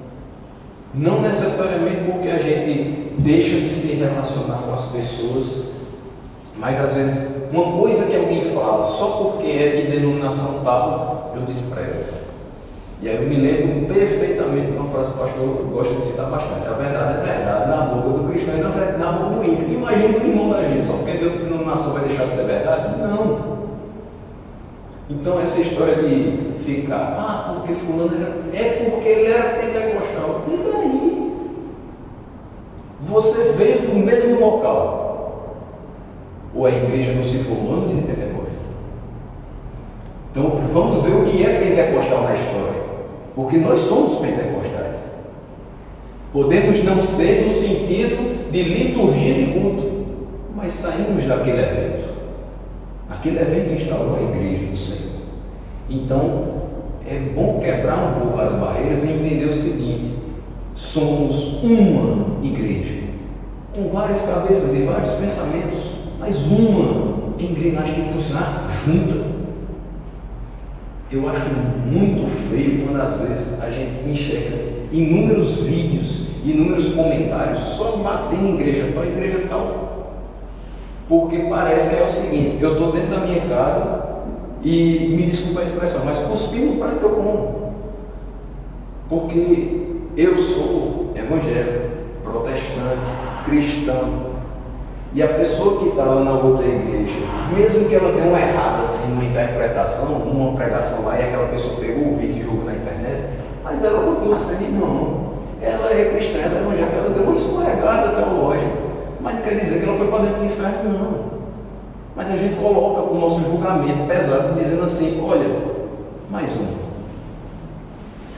A: Não necessariamente porque a gente deixa de se relacionar com as pessoas, mas às vezes uma coisa que alguém fala só porque é de denominação tal, eu desprezo. E aí eu me lembro perfeitamente de uma frase que o pastor gosta de citar bastante: a verdade é verdade na boca do cristão e na boca do ímpio. Imagina o irmão da gente, só porque de outra denominação vai deixar de ser verdade? Não. Então essa história de ficar, porque fulano é porque ele era pentecostal. E daí? Você veio do mesmo local. Ou a igreja não se formou no dia de Pentecostes? Então vamos ver o que é pentecostal na história. Porque nós somos pentecostais. Podemos não ser no sentido de liturgia de culto, mas saímos daquele evento. Aquele evento instaurou a igreja do Senhor. Então, é bom quebrar um pouco as barreiras e entender o seguinte: somos uma igreja, com várias cabeças e vários pensamentos, mas uma engrenagem tem que funcionar junta. Eu acho muito feio quando às vezes a gente enxerga inúmeros vídeos, inúmeros comentários só batendo em igreja tal, igreja tal. Porque parece que é o seguinte: eu estou dentro da minha casa e, me desculpa a expressão, mas cuspindo no prato que eu como. Porque eu sou evangélico, protestante, cristão. E a pessoa que está lá na outra igreja, mesmo que ela dê uma errada assim, uma interpretação, uma pregação lá, e aquela pessoa pegou o vídeo e jogou na internet, mas ela não consegue, não. Ela é cristã, ela é evangélica, ela deu uma escorregada teológica, mas não quer dizer que ela foi para dentro do inferno, não. Mas a gente coloca o nosso julgamento pesado, dizendo assim: olha, mais um.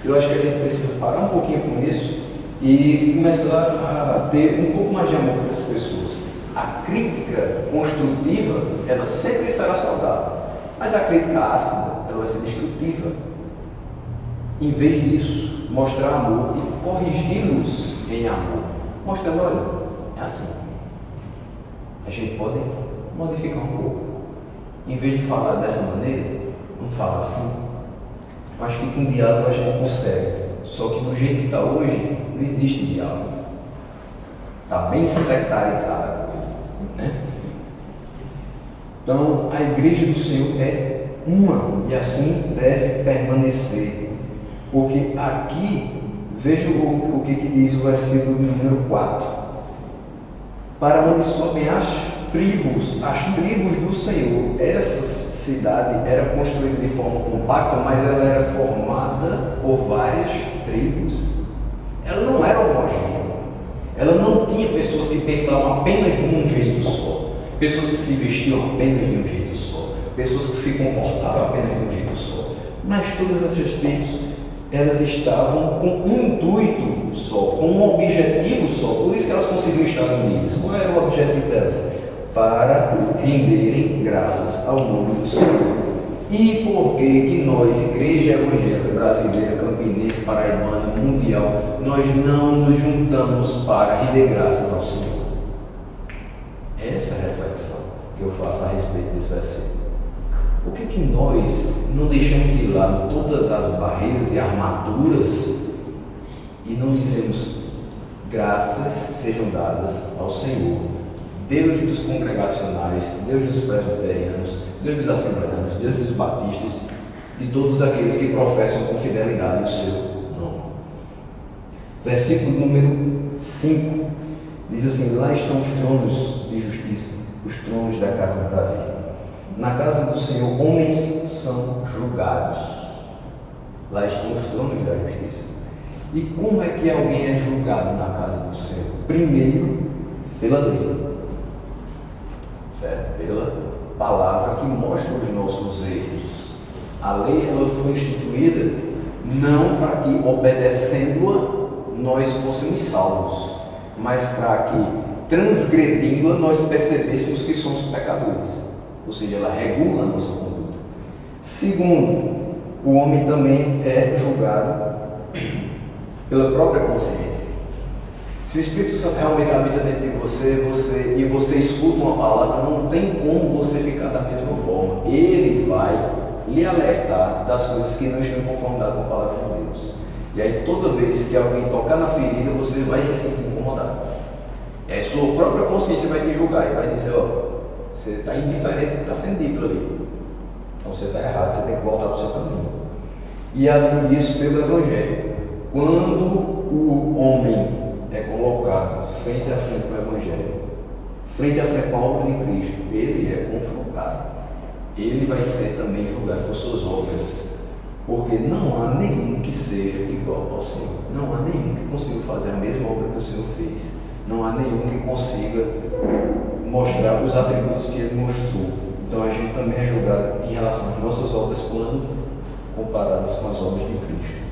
A: Eu acho que a gente precisa parar um pouquinho com isso e começar a ter um pouco mais de amor para as pessoas. A crítica construtiva, ela sempre será saudável, mas a crítica ácida, ela vai ser destrutiva. Em vez disso, mostrar amor e corrigi-los em amor, mostrando: olha, é assim, a gente pode modificar um pouco. Em vez de falar dessa maneira, vamos falar assim. Eu acho que com diálogo a gente consegue, só que do jeito que está hoje, não existe diálogo. Está bem sectarizada a coisa, né? Então, a igreja do Senhor é uma e assim deve permanecer. Porque aqui, veja o que diz o versículo número 4. Para onde sobem as tribos do Senhor. Essa cidade era construída de forma compacta, mas ela era formada por várias tribos. Ela não era homogênea. Ela não tinha pessoas que pensavam apenas de um jeito só, pessoas que se vestiam apenas de um jeito só, pessoas que se comportavam apenas de um jeito só. Mas todas essas tribos, elas estavam com um intuito só, com um objetivo só. Por isso que elas conseguiam estar unidas. Qual era o objetivo delas? Para renderem graças ao nome do Senhor. E por que nós, Igreja Evangélica Brasileira, Campinense, Paraibana, Mundial, nós não nos juntamos para render graças ao Senhor? Essa é a reflexão que eu faço a respeito desse versículo. Por que nós não deixamos de lado todas as barreiras e armaduras e não dizemos graças sejam dadas ao Senhor, Deus dos congregacionais, Deus dos presbiterianos, Deus dos assembleanos, Deus dos batistas e todos aqueles que professam com fidelidade o seu nome? Versículo número 5 diz assim: lá estão os tronos de justiça, os tronos da casa de Davi. Na casa do Senhor homens são julgados. Lá estão os tronos da justiça. E como é que alguém é julgado na casa do Senhor? Primeiro, pela lei, certo? Pela palavra que mostra os nossos erros. A lei, ela foi instituída não para que, obedecendo-a, nós fôssemos salvos, mas para que, transgredindo-a, nós percebêssemos que somos pecadores. Ou seja, ela regula a nossa conduta. Segundo, o homem também é julgado pela própria consciência. Se o Espírito Santo realmente habita dentro de você, você escuta uma palavra, não tem como você ficar da mesma forma. Ele vai lhe alertar das coisas que não estão em conformidade com a palavra de Deus. E aí, toda vez que alguém tocar na ferida, você vai se sentir incomodado. E aí, sua própria consciência vai te julgar e vai dizer: ó, você está indiferente do que está sendo dito ali. Então você está errado, você tem que voltar para o seu caminho. E além disso, pelo Evangelho, quando o homem é colocado frente a frente com o Evangelho, frente a frente com a obra de Cristo, ele é confrontado. Ele vai ser também julgado por suas obras, porque não há nenhum que seja igual ao Senhor. Não há nenhum que consiga fazer a mesma obra que o Senhor fez. Não há nenhum que consiga mostrar os atributos que ele mostrou. Então a gente também é julgado em relação às nossas obras quando comparadas com as obras de Cristo.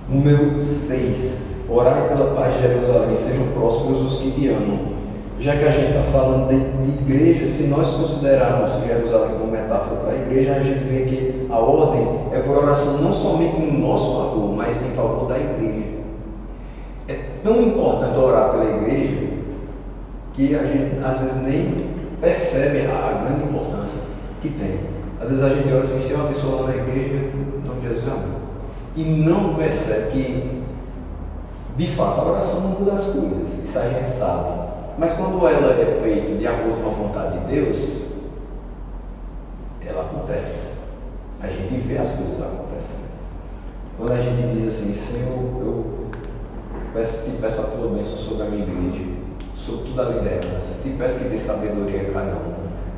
A: Número 6. Orai pela paz de Jerusalém, sejam prósperos os que te amam. Já que a gente está falando de igreja, se nós considerarmos Jerusalém como metáfora para a igreja, a gente vê que a ordem é por oração não somente no nosso favor, mas em favor da igreja. É tão importante orar pela igreja que a gente às vezes nem percebe a grande importância que tem. Às vezes a gente olha assim, se é uma pessoa lá na igreja, então Jesus é amor, e não percebe que de fato a oração não muda as coisas, isso a gente sabe. Mas quando ela é feita de acordo com a vontade de Deus, ela acontece. A gente vê as coisas acontecendo. Quando a gente diz assim: Senhor, eu te peço a tua bênção sobre a minha igreja, sobre toda a liderança, te peço que dê sabedoria a cada um,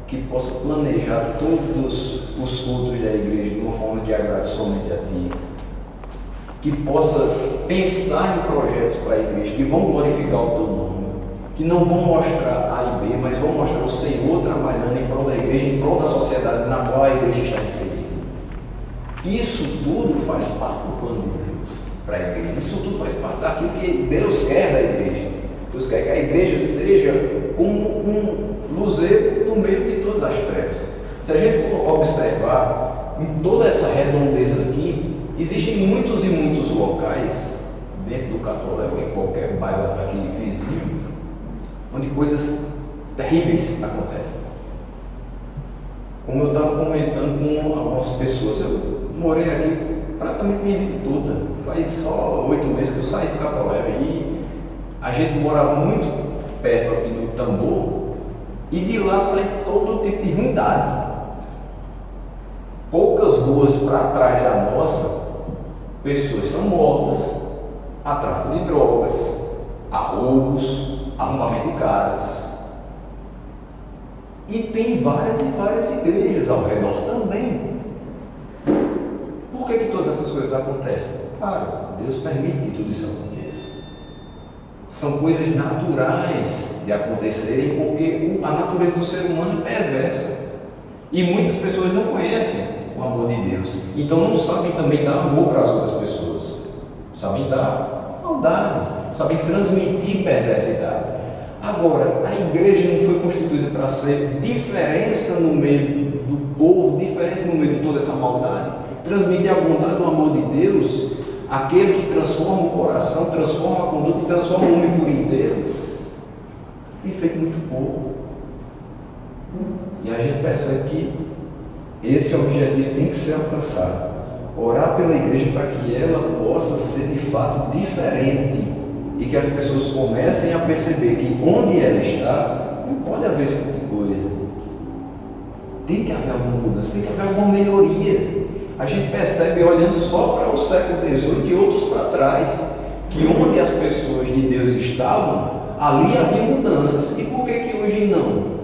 A: que possa planejar todos os cultos da igreja de uma forma que agrade somente a ti, que possa pensar em projetos para a igreja que vão glorificar o teu nome, que não vão mostrar A e B, mas vão mostrar o Senhor trabalhando em prol da igreja, em prol da sociedade na qual a igreja está inserida. Isso tudo faz parte do plano de Deus para a igreja. Isso tudo faz parte daquilo que Deus quer da igreja. Deus quer que a igreja seja um luzeiro no meio de todas as trevas. Se a gente for observar, em toda essa redondeza aqui, existem muitos e muitos locais, dentro do Catolé ou em qualquer bairro aqui vizinho, onde coisas terríveis acontecem. Como eu estava comentando com algumas pessoas, eu morei aqui praticamente minha vida toda. Faz só 8 meses que eu saí do Catolé e a gente morava muito perto aqui do Tambor E de lá sai todo tipo de ruindade. Poucas ruas para trás da nossa, pessoas são mortas, há tráfico de drogas, há roubos, arrombamento de casas. E tem várias e várias igrejas ao redor também. Por que todas essas coisas acontecem? Claro, Deus permite que tudo isso aconteça. São coisas naturais de acontecerem, porque a natureza do ser humano é perversa. E muitas pessoas não conhecem o amor de Deus. Então não sabem também dar amor para as outras pessoas. Sabem dar maldade, sabem transmitir perversidade. Agora, a igreja não foi constituída para ser diferença no meio do povo, diferença no meio de toda essa maldade. Transmitir a bondade do amor de Deus, aquele que transforma o coração, transforma a conduta, transforma o homem por inteiro. Tem feito muito pouco. E a gente percebe que esse objetivo tem que ser alcançado. Orar pela igreja para que ela possa ser de fato diferente e que as pessoas comecem a perceber que onde ela está, não pode haver esse tipo de coisa. Tem que haver alguma mudança, tem que haver alguma melhoria. A gente percebe olhando só para o século XVIII que outros para trás, que onde as pessoas de Deus estavam, ali havia mudanças. E por que hoje não?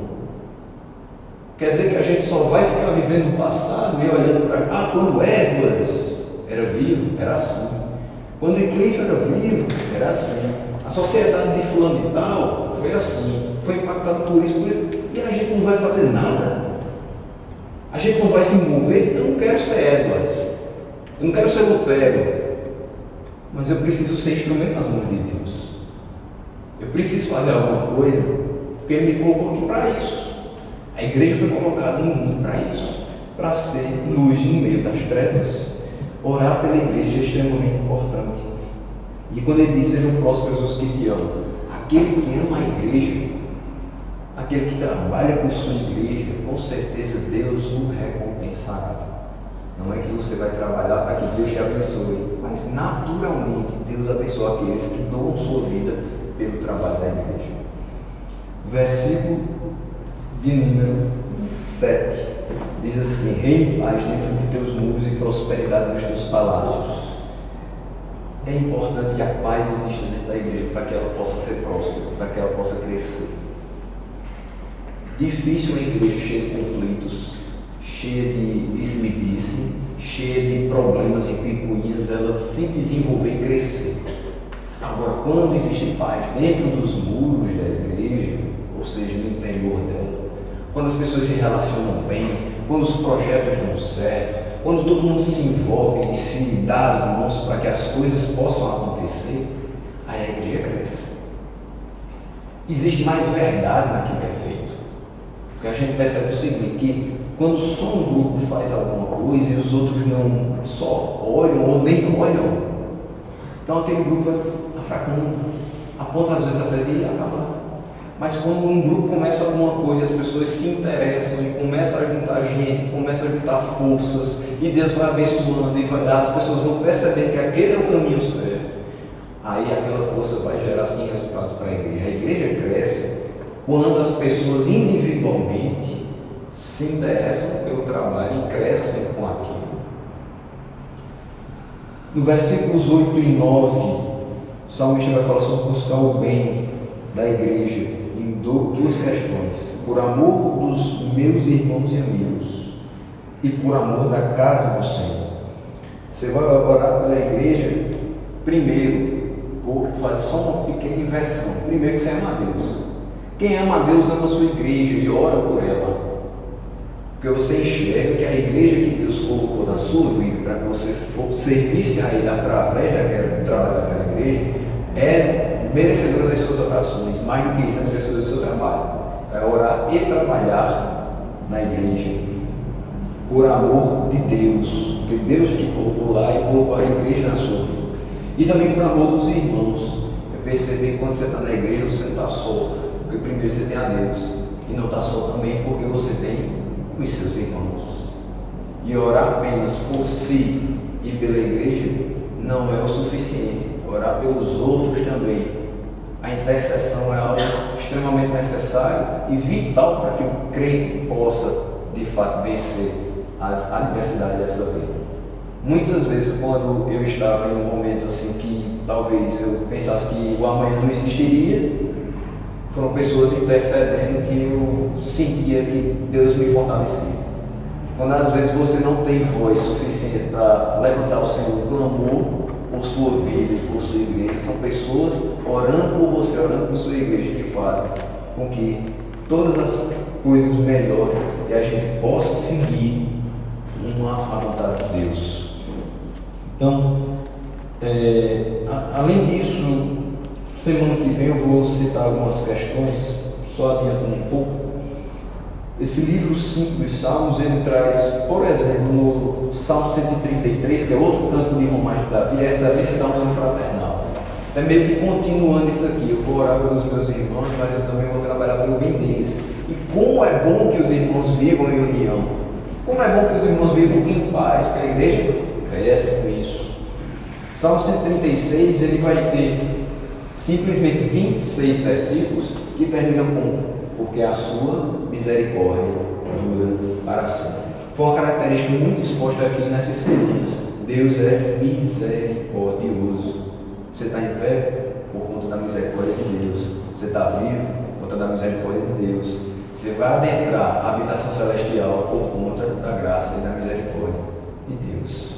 A: Quer dizer que a gente só vai ficar vivendo o passado e olhando para quando Edwards era vivo, era assim. Quando Wycliffe era vivo, era assim. A sociedade de fulano e tal foi assim. Foi impactada por isso. E a gente não vai fazer nada? A gente não vai se mover? Eu não quero ser Edwards. Eu não quero ser Lutero. Mas eu preciso ser instrumento nas mãos de Deus. Eu preciso fazer alguma coisa, porque Ele me colocou aqui para isso. A igreja foi colocada no mundo para isso, para ser luz no meio das trevas. Orar pela igreja é extremamente importante. E quando ele diz: sejam prósperos os que te amam, aquele que ama a igreja, aquele que trabalha por sua igreja, com certeza Deus o recompensará. Não é que você vai trabalhar para que Deus te abençoe, mas naturalmente Deus abençoa aqueles que doam sua vida pelo trabalho da igreja. Versículo de número 7 diz assim: reine em paz dentro de teus muros e prosperidade nos teus palácios. É importante que a paz exista dentro da igreja para que ela possa ser próspera, para que ela possa crescer. Difícil uma igreja cheia de conflitos, cheia de disse-me-disse, cheia de problemas e picuinhas, ela se desenvolver e crescer. Agora, quando existe paz dentro dos muros da igreja, ou seja, no interior dela, quando as pessoas se relacionam bem, quando os projetos dão certo, quando todo mundo se envolve e se dá as mãos para que as coisas possam acontecer, aí a igreja cresce. Existe mais verdade naquilo que é feito. Porque a gente percebe o seguinte, que quando só um grupo faz alguma coisa e os outros não só olham ou nem olham, então aquele grupo vai afracando, a ponto às vezes até de acabar. Mas quando um grupo começa alguma coisa e as pessoas se interessam e começam a juntar gente, começam a juntar forças, e Deus vai abençoando e as pessoas vão percebendo que aquele é o caminho certo, aí aquela força vai gerar sim resultados para a igreja. A igreja cresce quando as pessoas individualmente se interessam pelo trabalho e crescem com aquilo. No versículos 8 e 9, o salmista vai falar sobre buscar o bem da igreja em duas questões: por amor dos meus irmãos e amigos e por amor da casa do Senhor. Você vai orar pela igreja. Primeiro, vou fazer só uma pequena inversão. Primeiro, que você ama a Deus. Quem ama a Deus ama a sua igreja e ora por ela, porque você enxerga que a igreja que Deus colocou na sua vida para que você servisse a Ele através do trabalho daquela igreja é merecedora das suas orações. Mais do que isso, é merecedora do seu trabalho. É orar e trabalhar na igreja por amor de Deus, porque Deus te colocou lá e colocou a igreja na sua vida. E também por amor dos irmãos. Eu percebi que quando você está na igreja você não está só, porque primeiro você tem a Deus, e não está só também porque você tem os seus irmãos. E orar apenas por si e pela igreja não é o suficiente. Orar pelos outros também A intercessão é algo extremamente necessário e vital para que o crente possa, de fato, vencer as adversidades dessa vida. Muitas vezes, quando eu estava em momentos assim que talvez eu pensasse que o amanhã não existiria, foram pessoas intercedendo que eu sentia que Deus me fortalecia. Quando às vezes você não tem voz suficiente para levantar o seu clamor por sua vida e por sua igreja, são pessoas orando por você, orando por sua igreja, que fazem com que todas as coisas melhorem e a gente possa seguir a vontade de Deus. Então, além disso, semana que vem eu vou citar algumas questões, só adiantando um pouco. Esse livro 5 dos Salmos, ele traz, por exemplo, no Salmo 133, que é outro canto de romance de Davi, essa visita ao mundo fraternal. É meio que continuando isso aqui. Eu vou orar pelos meus irmãos, mas eu também vou trabalhar pelo bem deles. E como é bom que os irmãos vivam em união. Como é bom que os irmãos vivam em paz, que a igreja cresce com isso. Salmo 136, ele vai ter simplesmente 26 versículos que terminam com: porque a sua misericórdia dura para sempre. Foi uma característica muito exposta aqui nessas semanas. Deus é misericordioso. Você está em pé por conta da misericórdia de Deus. Você está vivo por conta da misericórdia de Deus. Você vai adentrar a habitação celestial por conta da graça e da misericórdia de Deus.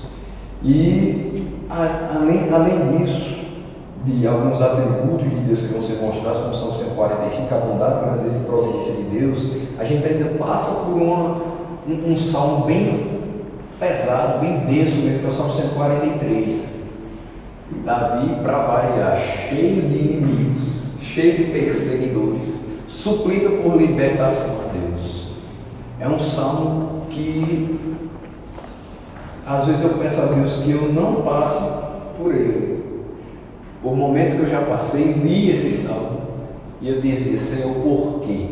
A: E além disso, de alguns atributos de Deus que vão ser mostrados, como Salmo 145, a bondade, a grandeza e providência de Deus, a gente ainda passa por um salmo bem pesado, bem denso mesmo, que é o Salmo 143. Davi, para variar, cheio de inimigos, cheio de perseguidores, suplica por libertação a Deus. É um salmo que às vezes eu peço a Deus que eu não passe por ele. Por momentos que eu já passei, li esse salmo e eu dizia: Senhor, por quê?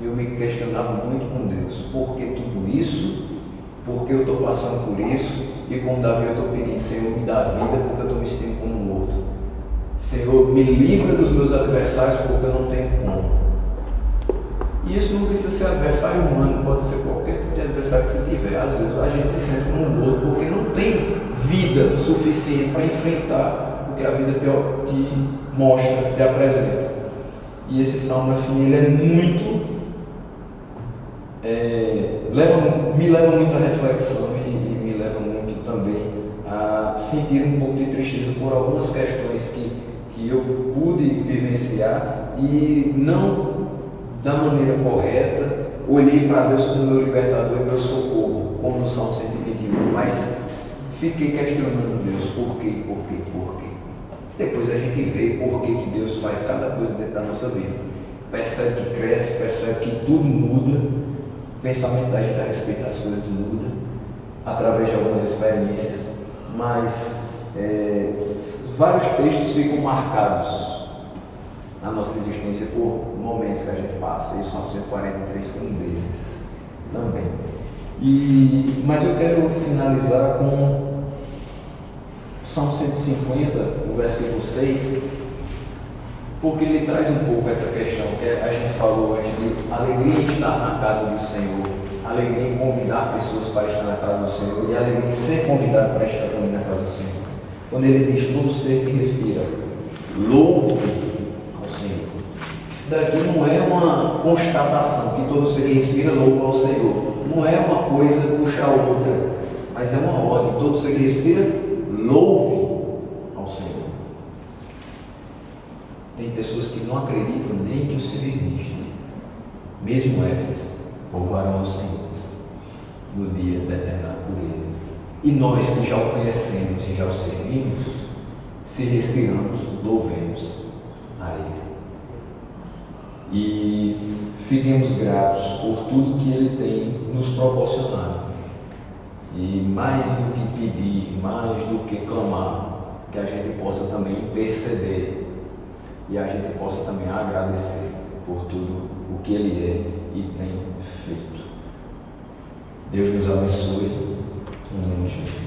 A: Eu me questionava muito com Deus: por que tudo isso? Por que eu estou passando por isso? E como Davi, eu estou pedindo: Senhor, me dá vida, porque eu estou me sentindo como morto. Senhor, me livra dos meus adversários, porque eu não tenho como. E isso não precisa ser adversário humano, pode ser qualquer tipo de adversário que você tiver. Às vezes a gente se sente como morto porque não tem vida suficiente para enfrentar o que a vida te mostra, te apresenta. E esse salmo, assim, ele é muito me leva muito à reflexão e me leva muito também a sentir um pouco de tristeza por algumas questões que eu pude vivenciar e não da maneira correta. Olhei para Deus como meu libertador e meu socorro, como no Salmo 121, mas fiquei questionando Deus: por quê? Depois a gente vê por que Deus faz cada coisa dentro da nossa vida. Percebe que cresce, percebe que tudo muda, o pensamento da gente a respeito das coisas muda, através de algumas experiências, mas vários textos ficam marcados na nossa existência por momentos que a gente passa, e o Salmo 143 foi um desses também. Mas eu quero finalizar com Salmo 150, o versículo 6, porque ele traz um pouco essa questão que a gente falou hoje de alegria em estar na casa do Senhor, alegria em convidar pessoas para estar na casa do Senhor e alegria em ser convidado para estar também na casa do Senhor. Quando ele diz: todo ser que respira, louve ao Senhor. Isso daqui não é uma constatação que todo ser que respira louva ao Senhor. Não é uma coisa puxa a outra, mas é uma ordem. Todo ser que respira, louve ao Senhor. Tem pessoas que não acreditam nem que o Senhor existe. Mesmo essas louvarão ao Senhor no dia determinado por Ele. E nós que já o conhecemos e já o servimos, se respiramos, louvemos a Ele. E fiquemos gratos por tudo que Ele tem nos proporcionado. E mais do que pedir, mais do que clamar, que a gente possa também perceber e a gente possa também agradecer por tudo o que Ele é e tem feito. Deus nos abençoe, em nome de Jesus.